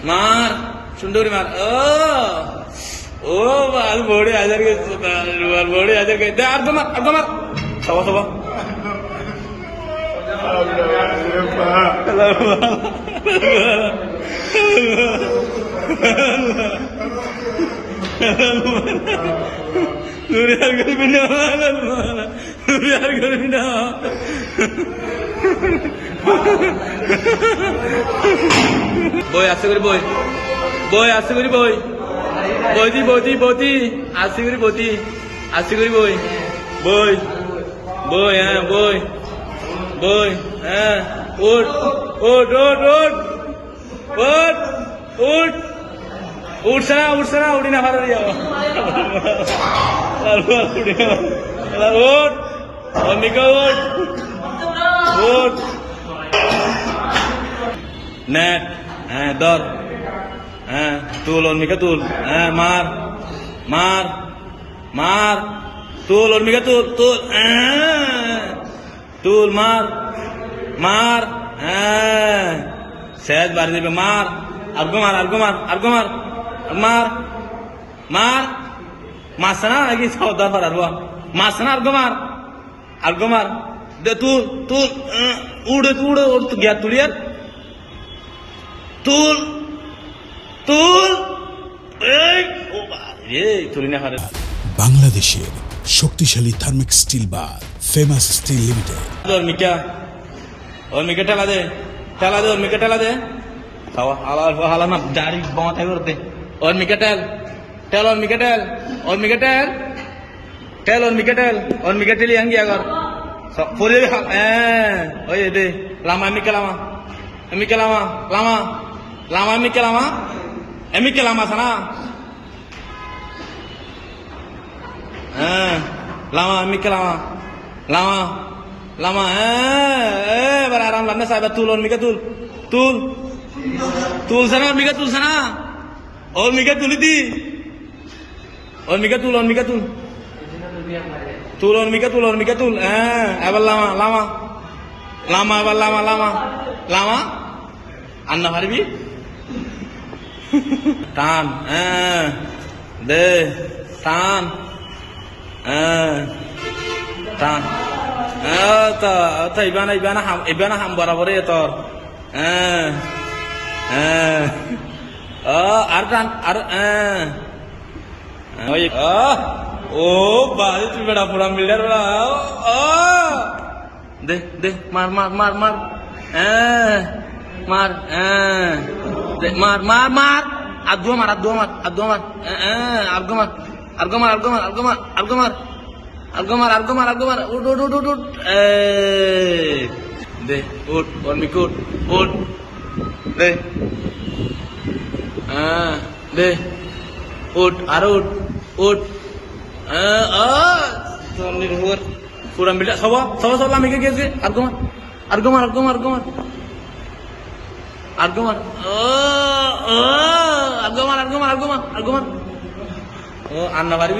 मार सुंडोरी मार ओ बाल बड़े आजार के बड़े आजार के दे अर्ध मार सवा सवा Nuriar Garbina Nuriar Garbina boy aste kori boy aste kori boy boti aste kori boti aste kori boy ut sana udi na phara diya ut Omika ut net dor tul Omika tul mar tul Omika tul tul mar sehaj bar dibe mar argo mar masana lagi saudar fararwa masana argo mar de tul ude gya tuliyar tul এই তুলিনা হারে বাংলাদেশের শক্তিশালী thermic still বার famous still limited Omika ঠেলা দে Omika ঠেলা দে খাওয়া হালা না দাড়ি বাঁধা করতে Omika ঠেল Omika ঠেলি আঙ্গি আগর পরে ওই দে Lama Emika lama sana lama Emika lama beraram lamnya sahabat tul Omika tul sana Omika tul sana Omika tul itu Omika tul abal lama anna harbi tan de tan ta ibana ham barabar ya tor artan oh balik tu beda pura miliar lah de mar Argo mar ud de ud Omika ud de de ud arud ud tonir hur kurang beda sawa lami ke ge argo mar oh anna bari